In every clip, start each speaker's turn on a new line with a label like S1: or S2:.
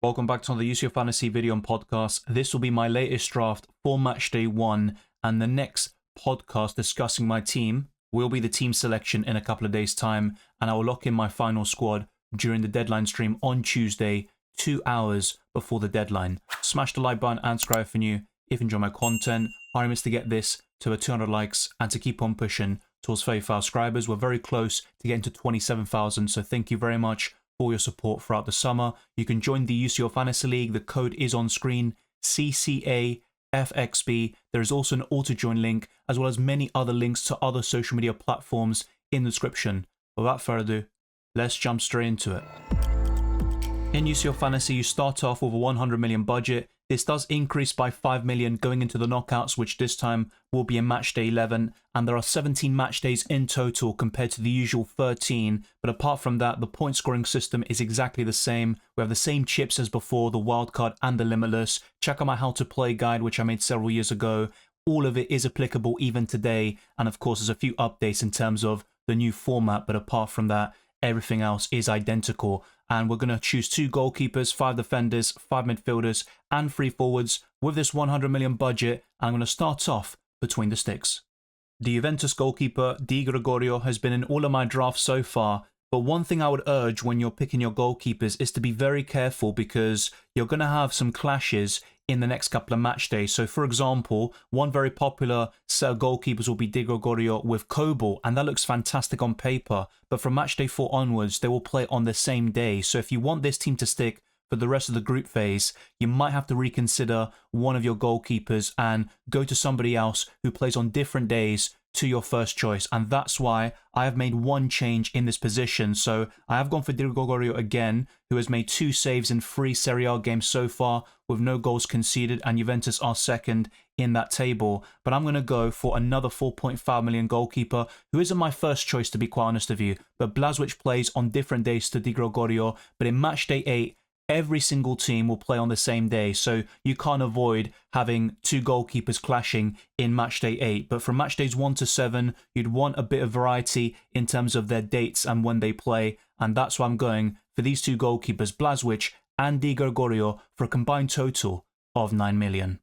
S1: Welcome back to another UCL Fantasy video and podcast. This will be my latest draft for Matchday 1, and the next podcast discussing my team will be the team selection in a couple of days' time, and I will lock in my final squad during the deadline stream on Tuesday, 2 hours before the deadline. Smash the like button and subscribe if you're new. If you enjoy my content, our aim is to get this to 200 likes and to keep on pushing towards 30,000 subscribers. We're very close to getting to 27,000, so thank you very much for your support throughout the summer. You can join the UCL Fantasy League. The code is on screen, cCaFxb. There is also an auto-join link, as well as many other links to other social media platforms in the description. Without further ado, let's jump straight into it. In UCL Fantasy, you start off with a 100 million budget. This does increase by 5 million going into the knockouts, which this time will be in Matchday 11. And there are 17 match days in total compared to the usual 13. But apart from that, the point scoring system is exactly the same. We have the same chips as before, the wildcard and the limitless. Check out my how to play guide, which I made several years ago. All of it is applicable even today. And of course, there's a few updates in terms of the new format. But apart from that, everything else is identical. And we're going to choose 2 goalkeepers, 5 defenders, 5 midfielders, and 3 forwards with this 100 million budget. And I'm going to start off between the sticks. The Juventus goalkeeper, Di Gregorio, has been in all of my drafts so far. But one thing I would urge when you're picking your goalkeepers is to be very careful, because you're going to have some clashes in the next couple of match days. So for example, one very popular set of goalkeepers will be Di Gregorio with Kobel, and that looks fantastic on paper. But from match day 4 onwards, they will play on the same day. So if you want this team to stick for the rest of the group phase, you might have to reconsider one of your goalkeepers and go to somebody else who plays on different days to your first choice. And that's why I have made one change in this position. So I have gone for Di Gregorio again, who has made 2 saves in 3 Serie A games so far with no goals conceded, and Juventus are second in that table. But I'm going to go for another 4.5 million goalkeeper, who isn't my first choice, to be quite honest with you. But Blažević plays on different days to Di Gregorio, but in match day 8, every single team will play on the same day, so you can't avoid having 2 goalkeepers clashing in match day 8. But from match days 1 to 7, you'd want a bit of variety in terms of their dates and when they play, and that's why I'm going for these 2 goalkeepers, Blažević and Di Gregorio, for a combined total of 9 million.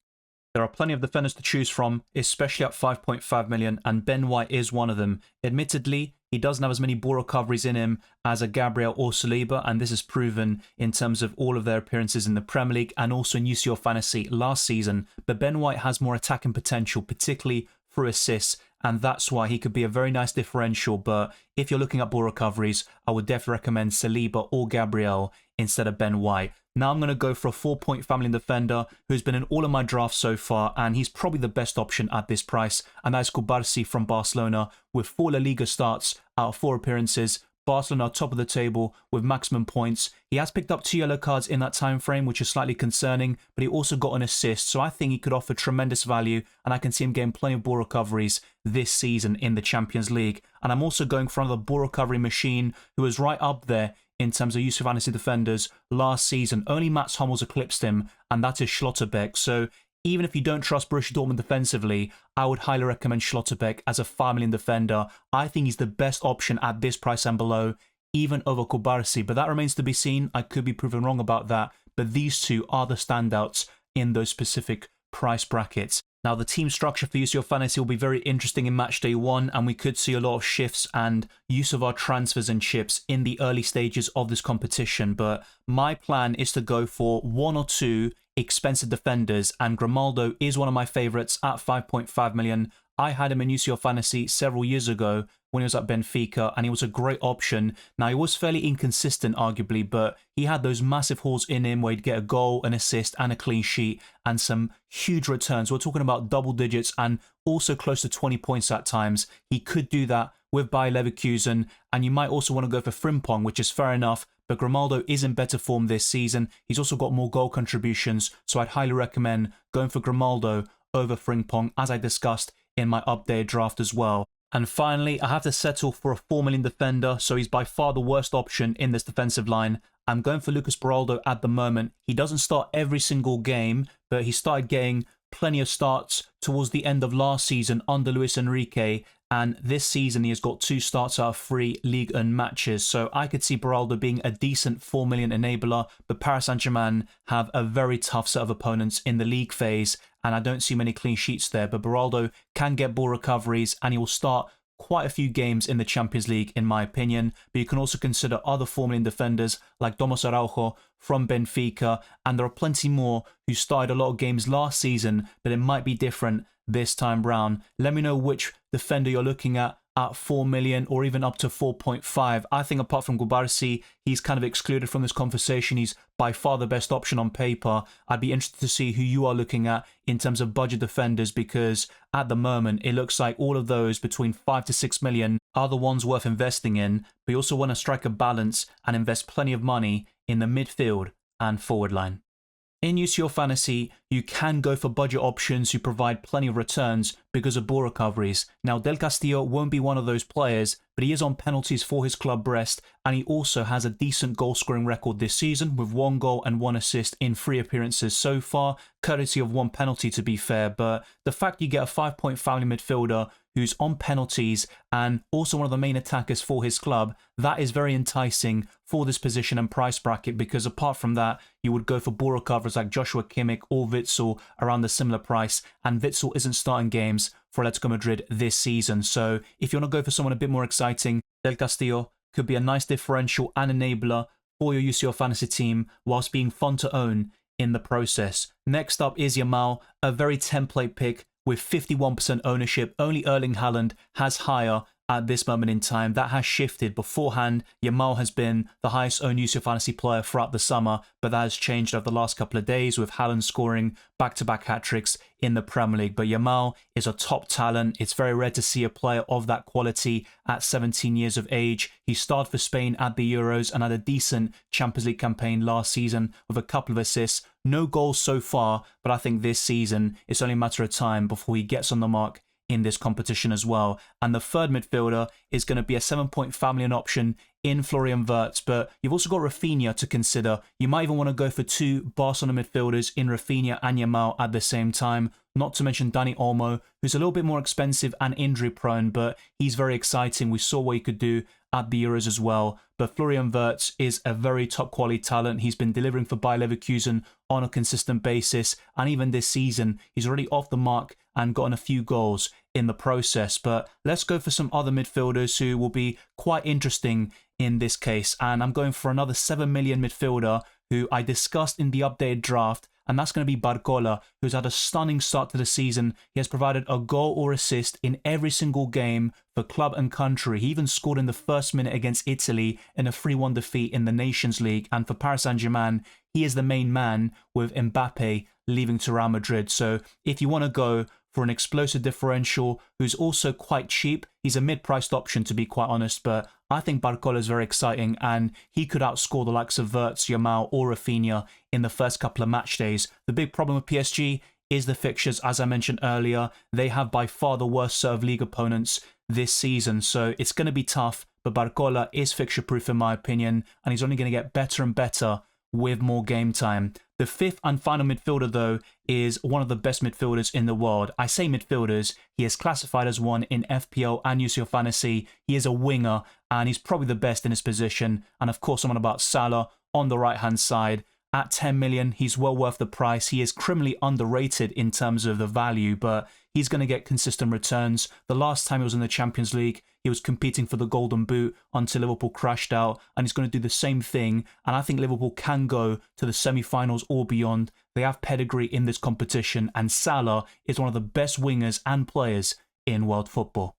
S1: There are plenty of defenders to choose from, especially at 5.5 million, and Ben White is one of them. Admittedly, he doesn't have as many ball recoveries in him as a Gabriel or Saliba, and this is proven in terms of all of their appearances in the Premier League and also in UCL Fantasy last season. But Ben White has more attacking potential, particularly through assists, and that's why he could be a very nice differential. But if you're looking at ball recoveries, I would definitely recommend Saliba or Gabriel instead of Ben White. Now I'm going to go for a 4-point family defender who's been in all of my drafts so far, and he's probably the best option at this price, and that is Cubarsí from Barcelona, with 4 La Liga starts out of 4 appearances. Barcelona are top of the table with maximum points. He has picked up 2 yellow cards in that time frame, which is slightly concerning, but he also got an assist, so I think he could offer tremendous value, and I can see him getting plenty of ball recoveries this season in the Champions League. And I'm also going for another ball recovery machine who is right up there in terms of UCL Fantasy defenders last season. Only Mats Hummels eclipsed him, and that is Schlotterbeck. So even if you don't trust Borussia Dortmund defensively, I would highly recommend Schlotterbeck as a 5 million defender. I think he's the best option at this price and below, even over Cubarsí. But that remains to be seen. I could be proven wrong about that. But these 2 are the standouts in those specific price brackets. Now, the team structure for UCL Fantasy will be very interesting in match day 1, and we could see a lot of shifts and use of our transfers and chips in the early stages of this competition. But my plan is to go for 1 or 2 expensive defenders, and Grimaldo is one of my favorites at 5.5 million. I had him in UCL Fantasy several years ago when he was at Benfica, and he was a great option. Now, he was fairly inconsistent, arguably, but he had those massive hauls in him where he'd get a goal, an assist, and a clean sheet, and some huge returns. We're talking about double digits and also close to 20 points at times. He could do that with Bayer Leverkusen, and you might also want to go for Frimpong, which is fair enough, but Grimaldo is in better form this season. He's also got more goal contributions, so I'd highly recommend going for Grimaldo over Frimpong, as I discussed in my updated draft as well. And finally, I have to settle for a 4 million defender, so he's by far the worst option in this defensive line. I'm going for Lucas Beraldo at the moment. He doesn't start every single game, but he started getting plenty of starts towards the end of last season under Luis Enrique, And this season, he has got 2 starts out of 3 Ligue 1 matches. So I could see Beraldo being a decent 4 million enabler, but Paris Saint-Germain have a very tough set of opponents in the league phase, and I don't see many clean sheets there. But Beraldo can get ball recoveries, and he will start quite a few games in the Champions League, in my opinion. But you can also consider other 4 million defenders like Domus Araujo from Benfica, and there are plenty more who started a lot of games last season, but it might be different this time round. Let me know which defender you're looking at 4 million or even up to 4.5. I think apart from Gubarsi, he's kind of excluded from this conversation. He's by far the best option on paper. I'd be interested to see who you are looking at in terms of budget defenders, because at the moment it looks like all of those between 5 to 6 million are the ones worth investing in. But you also want to strike a balance and invest plenty of money in the midfield and forward line. In UCL Fantasy, you can go for budget options who provide plenty of returns because of ball recoveries. Now, Del Castillo won't be one of those players, but he is on penalties for his club Brest, and he also has a decent goal-scoring record this season with 1 goal and 1 assist in 3 appearances so far, courtesy of 1 penalty to be fair. But the fact you get a 5-point family midfielder who's on penalties and also one of the main attackers for his club, that is very enticing for this position and price bracket, because apart from that, you would go for ball recoverers like Joshua Kimmich or Witsel around the similar price, and Witsel isn't starting games for Atletico Madrid this season. So if you want to go for someone a bit more exciting, Del Castillo could be a nice differential and enabler for your UCL Fantasy team whilst being fun to own in the process. Next up is Yamal, a very template pick with 51% ownership. Only Erling Haaland has higher at this moment in time. That has shifted. Beforehand, Yamal has been the highest owned UCL Fantasy player throughout the summer, but that has changed over the last couple of days with Haaland scoring back-to-back hat-tricks in the Premier League. But Yamal is a top talent. It's very rare to see a player of that quality at 17 years of age. He started for Spain at the Euros and had a decent Champions League campaign last season with a couple of assists. No goals so far, but I think this season it's only a matter of time before he gets on the mark in this competition as well. And the third midfielder is going to be a 7-point family and option in Florian Wirtz, but you've also got Rafinha to consider. You might even want to go for 2 Barcelona midfielders in Rafinha and Yamal at the same time, not to mention Dani Olmo, who's a little bit more expensive and injury prone, but he's very exciting. We saw what he could do at the Euros as well. But Florian Wirtz is a very top quality talent. He's been delivering for Bayer Leverkusen on a consistent basis, and even this season he's already off the mark and gotten a few goals in the process. But let's go for some other midfielders who will be quite interesting in this case, and I'm going for another 7 million midfielder who I discussed in the updated draft, and that's going to be Barcola, who's had a stunning start to the season. He has provided a goal or assist in every single game for club and country. He even scored in the first minute against Italy in a 3-1 defeat in the Nations League, and for Paris Saint-Germain, he is the main man with Mbappe leaving to Real Madrid. So if you want to go for an explosive differential who's also quite cheap, he's a mid-priced option to be quite honest, but I think Barcola is very exciting and he could outscore the likes of Wirtz, Yamal or Rafinha in the first couple of match days. The big problem with PSG is the fixtures. As I mentioned earlier, they have by far the worst set of league opponents this season, so it's going to be tough, but Barcola is fixture proof in my opinion, and he's only going to get better and better with more game time. The fifth and final midfielder, though, is one of the best midfielders in the world. I say midfielders, he is classified as one in FPL and UCL Fantasy. He is a winger, and he's probably the best in his position. And of course, I'm on about Salah on the right-hand side. At 10 million, he's well worth the price. He is criminally underrated in terms of the value, but he's going to get consistent returns. The last time he was in the Champions League, he was competing for the Golden Boot until Liverpool crashed out, and he's going to do the same thing. And I think Liverpool can go to the semi-finals or beyond. They have pedigree in this competition, and Salah is one of the best wingers and players in world football.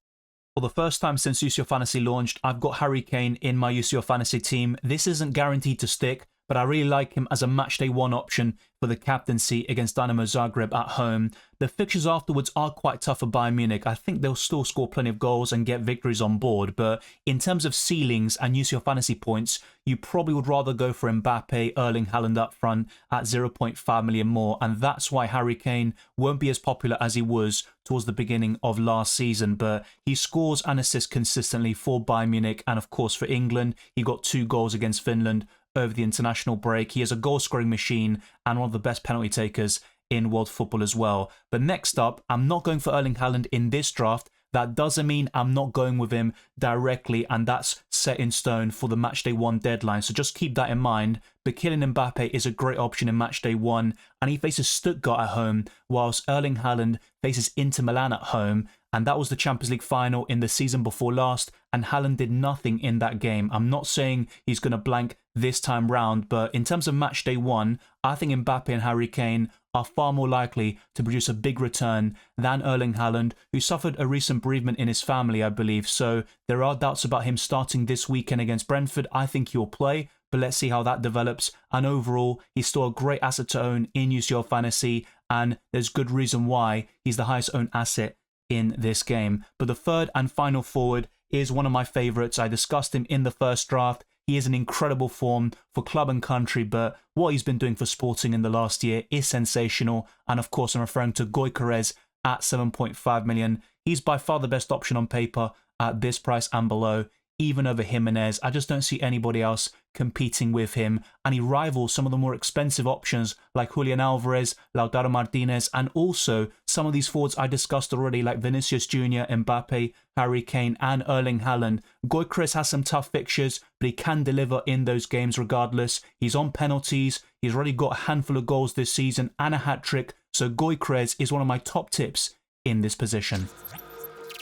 S1: For the first time since UCL Fantasy launched, I've got Harry Kane in my UCL Fantasy team. This isn't guaranteed to stick, but I really like him as a matchday 1 option for the captaincy against Dynamo Zagreb at home. The fixtures afterwards are quite tough for Bayern Munich. I think they'll still score plenty of goals and get victories on board, but in terms of ceilings and UCL Fantasy points, you probably would rather go for Mbappe, Erling Haaland up front at 0.5 million more, and that's why Harry Kane won't be as popular as he was towards the beginning of last season, but he scores and assists consistently for Bayern Munich, and of course for England, he got 2 goals against Finland over the international break. He is a goal-scoring machine and one of the best penalty takers in world football as well. But next up, I'm not going for Erling Haaland in this draft. That doesn't mean I'm not going with him directly, and that's set in stone for the Matchday 1 deadline. So just keep that in mind. But Kylian Mbappe is a great option in Matchday 1, and he faces Stuttgart at home, whilst Erling Haaland faces Inter Milan at home. And that was the Champions League final in the season before last, and Haaland did nothing in that game. I'm not saying he's going to blank this time round, but in terms of Matchday 1, I think Mbappe and Harry Kane are far more likely to produce a big return than Erling Haaland, who suffered a recent bereavement in his family, I believe. So there are doubts about him starting this weekend against Brentford. I think he'll play, but let's see how that develops. And overall, he's still a great asset to own in UCL Fantasy, and there's good reason why he's the highest owned asset in this game. But the third and final forward is one of my favourites. I discussed him in the first draft. He is in incredible form for club and country, but what he's been doing for Sporting in the last year is sensational. And of course, I'm referring to Gyökeres at 7.5 million. He's by far the best option on paper at this price and below, even over Jimenez. I just don't see anybody else competing with him, and he rivals some of the more expensive options like Julian Alvarez, Lautaro Martinez, and also some of these forwards I discussed already like Vinicius Jr., Mbappe, Harry Kane, and Erling Haaland. Gyökeres has some tough fixtures, but he can deliver in those games regardless. He's on penalties, he's already got a handful of goals this season and a hat-trick, so Gyökeres is one of my top tips in this position.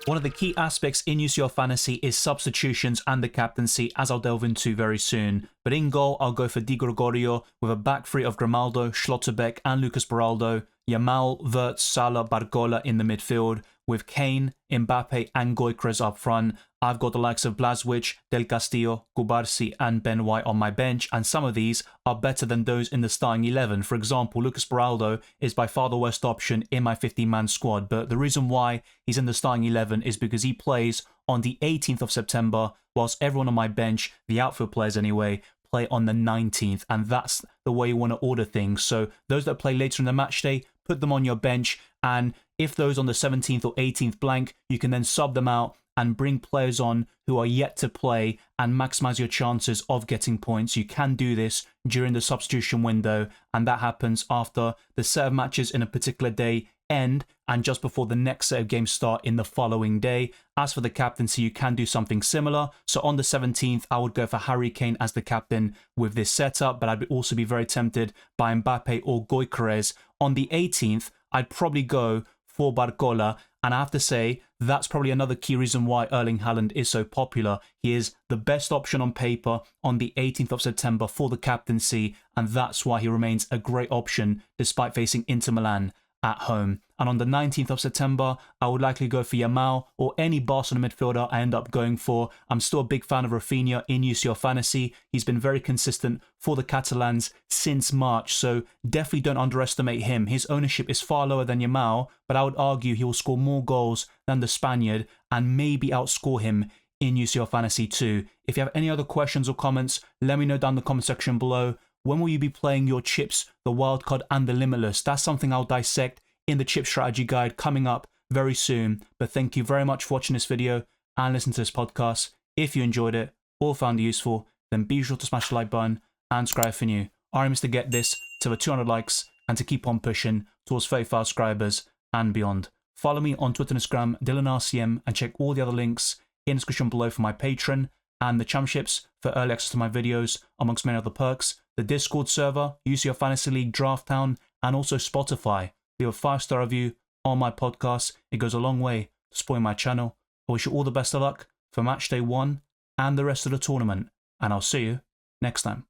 S1: One of the key aspects in UCL Fantasy is substitutions and the captaincy, as I'll delve into very soon. But in goal, I'll go for Di Gregorio with a back three of Grimaldo, Schlotterbeck and Lucas Beraldo, Yamal, Wirtz, Salah, Barcola in the midfield, with Kane, Mbappe and Gyökeres up front. I've got the likes of Blažević, Del Castillo, Kubarsi and Ben White on my bench, and some of these are better than those in the starting 11. For example, Lucas Beraldo is by far the worst option in my 15-man squad, but the reason why he's in the starting 11 is because he plays on the 18th of September, whilst everyone on my bench, the outfield players anyway, play on the 19th, and that's the way you want to order things. So those that play later in the match day, put them on your bench, and if those on the 17th or 18th blank, you can then sub them out and bring players on who are yet to play and maximize your chances of getting points. You can do this during the substitution window, and that happens after the set of matches in a particular day end and just before the next set of games start in the following day. As for the captaincy, you can do something similar. So on the 17th, I would go for Harry Kane as the captain with this setup, but I'd also be very tempted by Mbappe or Gyökeres. On the 18th, I'd probably go for Barcola, and I have to say, that's probably another key reason why Erling Haaland is so popular. He is the best option on paper on the 18th of September for the captaincy, and that's why he remains a great option despite facing Inter Milan at home. And on the 19th of September, I would likely go for Yamal or any Barcelona midfielder I end up going for. I'm still a big fan of Rafinha in UCL Fantasy. He's been very consistent for the Catalans since March, so definitely don't underestimate him. His ownership is far lower than Yamal, but I would argue he will score more goals than the Spaniard and maybe outscore him in UCL Fantasy too. If you have any other questions or comments, let me know down in the comment section below. When will you be playing your chips, the wildcard and the limitless? That's something I'll dissect in the chip strategy guide coming up very soon. But thank you very much for watching this video and listening to this podcast. If you enjoyed it or found it useful, then be sure to smash the like button and subscribe for new. Our aim is to get this to the 200 likes and to keep on pushing towards 35 subscribers and beyond. Follow me on Twitter and Instagram, DylanRCM, and check all the other links in the description below for my Patreon and the championships for early access to my videos, amongst many other perks, the Discord server, UCL Fantasy League, Draft Town, and also Spotify. Leave a 5-star review on my podcast. It goes a long way to supporting my channel. I wish you all the best of luck for Matchday 1 and the rest of the tournament, and I'll see you next time.